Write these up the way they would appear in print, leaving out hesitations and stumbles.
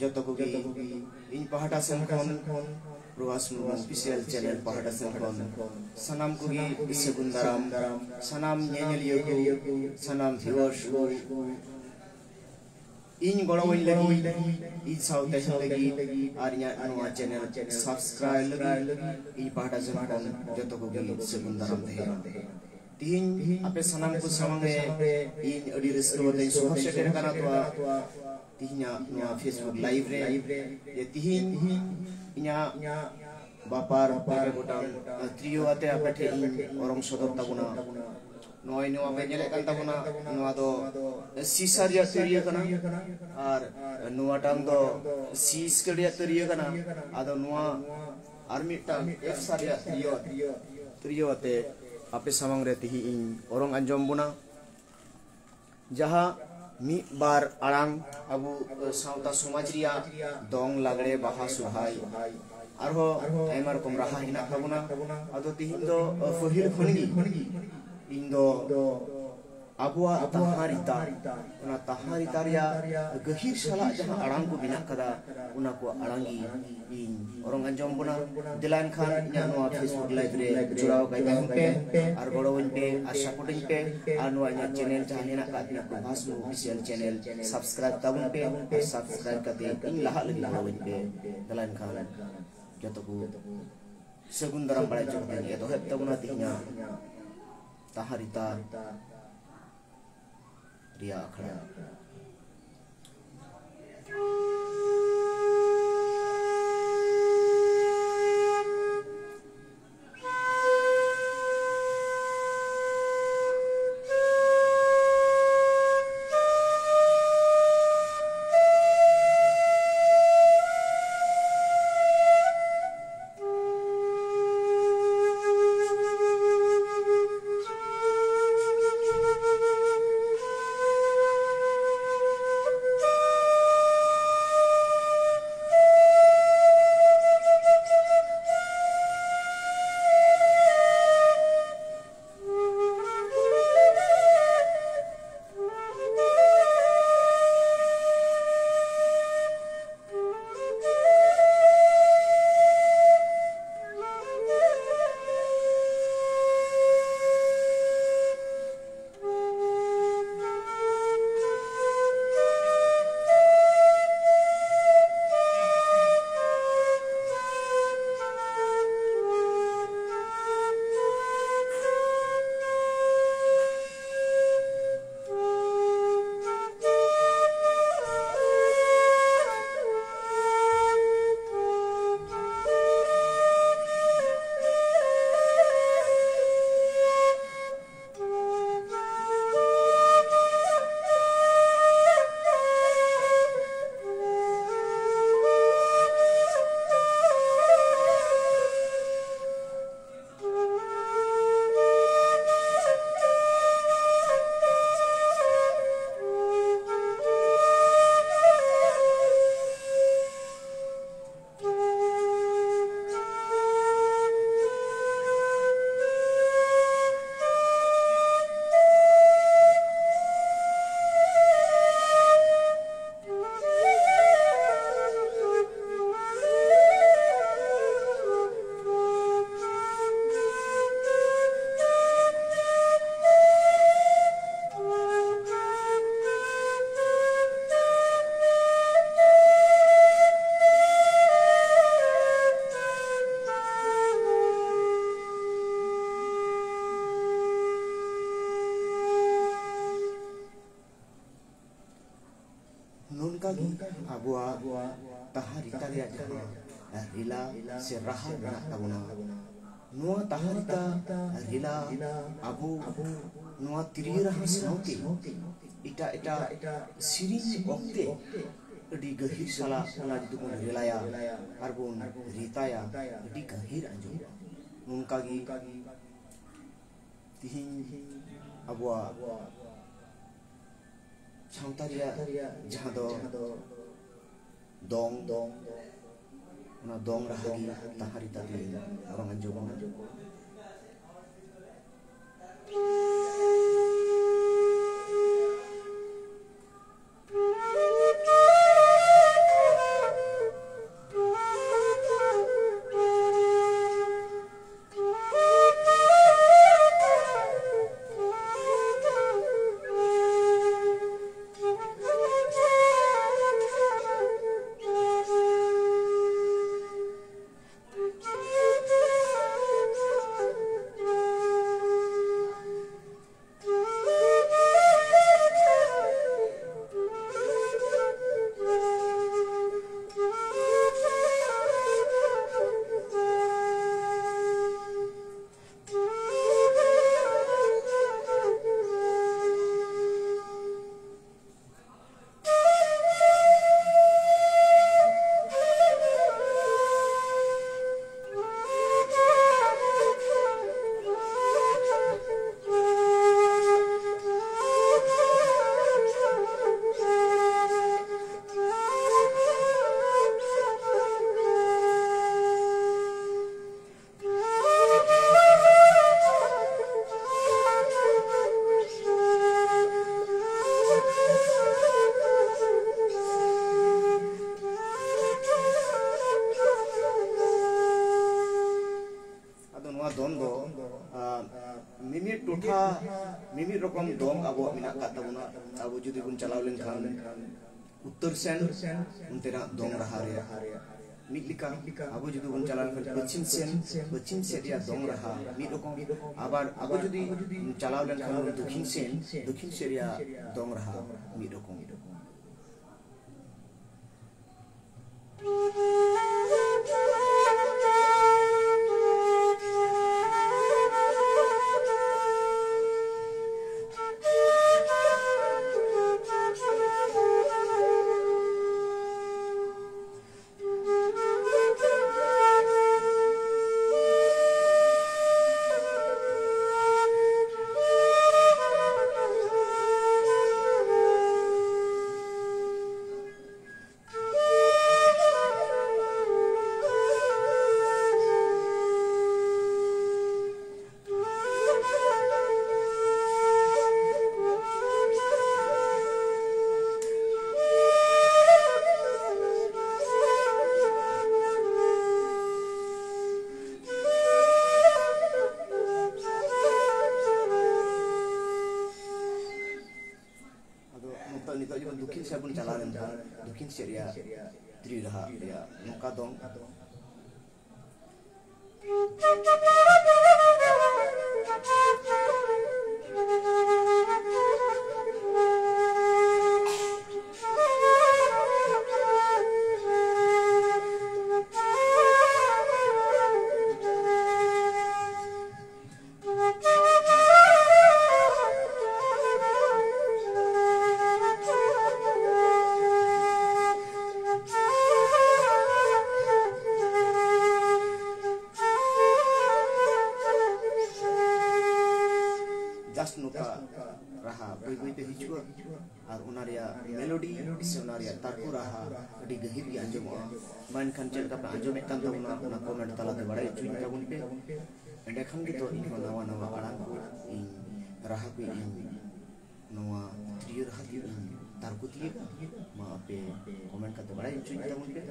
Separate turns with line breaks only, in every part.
joto ko gi in pahata sen kon Ruas Murmu official channel pahata sen kon sanam ko gi segun daram sanam nyanyaliya ko sanam viewers ko in gorowain lagi in sautai lagi arnya noa channel subscribe lagi in pahata sen kon joto ko gi segun daram the तीन आपे सनम को सामने इन अड़ी restaurant में सुबह से तेरे करना तो तीन या फेसबुक लाइव रे ये तीन इन्या बापार बापार बोटा त्रियो आते आपे थे इन औरंग सदर तबुना नोई नो आपे जले kan तबुना नोआ तो सीसर या तेरिया करना और नोआ टांग तो सीस कर या तेरिया करना आदो नोआ आर्मी टांग एक सार या त्रियो आते आपे samang re tihi ing orang anjom buna jaha mi bar arang abu sauta somaj riya dong lagre baha suhai arho aimar kom raha hina kabuna ado tihin do fahil khongi indo abua taharita una taharita riya gahir sala jaha arang ko bina kada una ko arangi in orang anjom buna dilan khan nya no Facebook live re jurao kai pe ar gorowin pe ar supporting pe ar no nya channel jahani na ka dina Prabhas Murmu official channel subscribe tabun pe subscribe kate in laha lagi gorowin pe dilan khan joto ko segun daram bala joten eto het tabuna tinya taharita riya akhara abua taharita riya jaha rila se raha na tabuna nuwa taharita rila abu nuwa tirira hasnauti ita siri okte di gahir sala na dukun rilaya arbun ritaya di gahir anjum nungkagi tihin abua Changtaria jaha do dong na dong rahagi taharita di orang anjung टोठा मिमी रकम दम अब मिना काताबुना अब जुदी बुन चलाव लेन खान उत्तर सेन उनतेना दम रहा रे मिलिका अब जुदी बुन चलाव लेन पश्चिम सेन या दम रहा मि रकम आबार अब जुदी चलाव लेन खान दक्षिण सेन या दम रहा मि रकम दक्षिण से बुन चला लेन दक्षिण से या त्रि रहा या नौका दong just nuka raha bui te hijua ar unaria melody se unaria tarku raha adi gahir gi anjom man kan chen ka anjom kan ta una comment tala te badai chuin ka bun pe ende khan gi to in nawa arang ko in raha ko in nawa trio raha ti tarku ti ma pe comment ka te badai chuin ka bun pe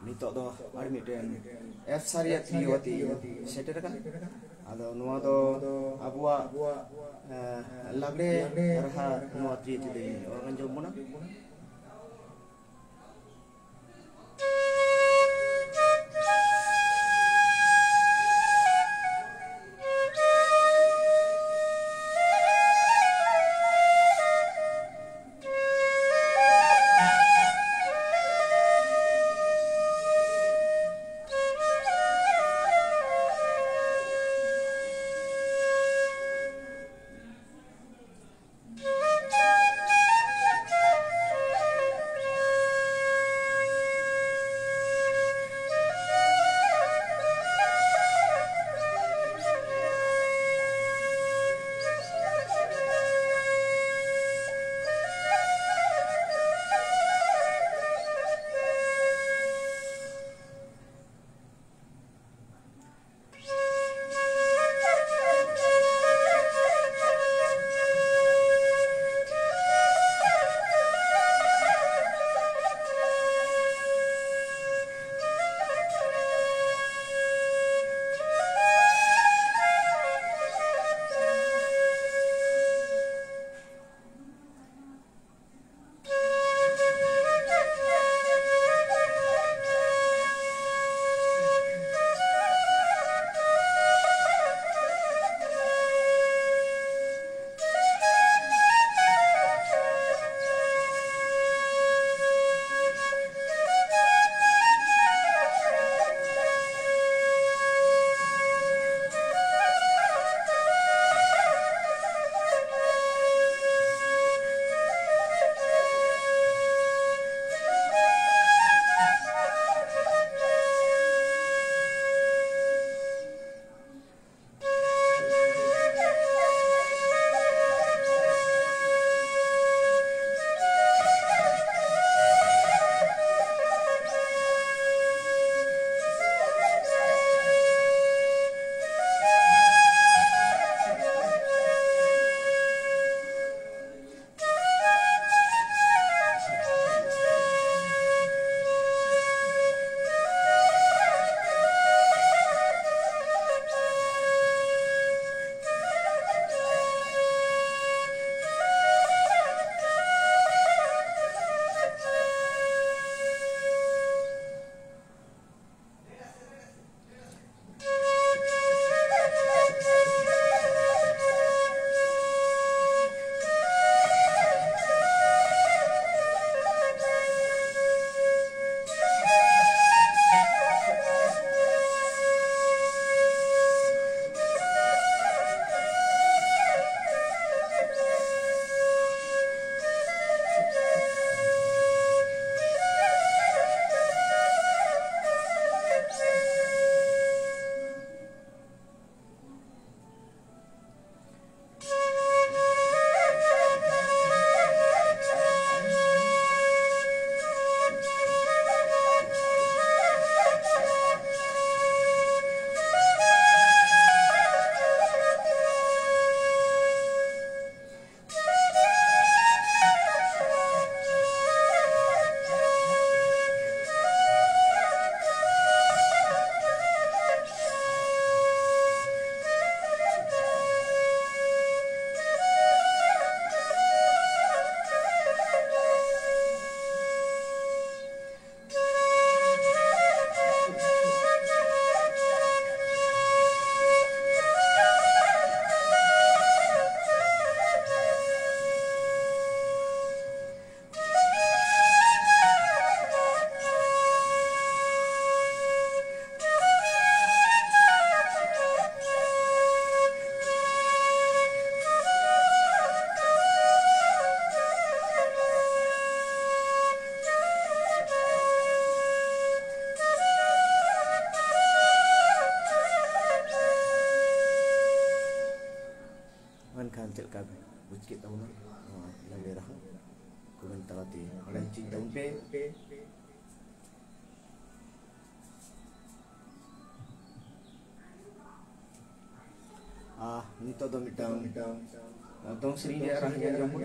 नितो दो are मिटेन F सारिया थ्रियोती shutter का आदो नुआ दो अबुआ लागले रहा नुआ थ्री दे और जो मुना के ताऊना लगे रहा कमेंट तलाते बड़ा चीज ताऊन पे nito do mitang dong sering dia arahnya jomblo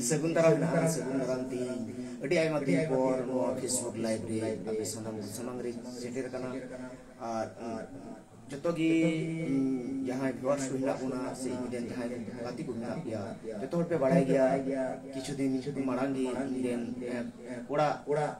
segun daram ti adi ay mati por Facebook live re ape sanang re seter kana joto gi jahan viewers ko hila una se iden jahan gati ko hila ya joto hor pe badai gaya kichu din marang gi iden ora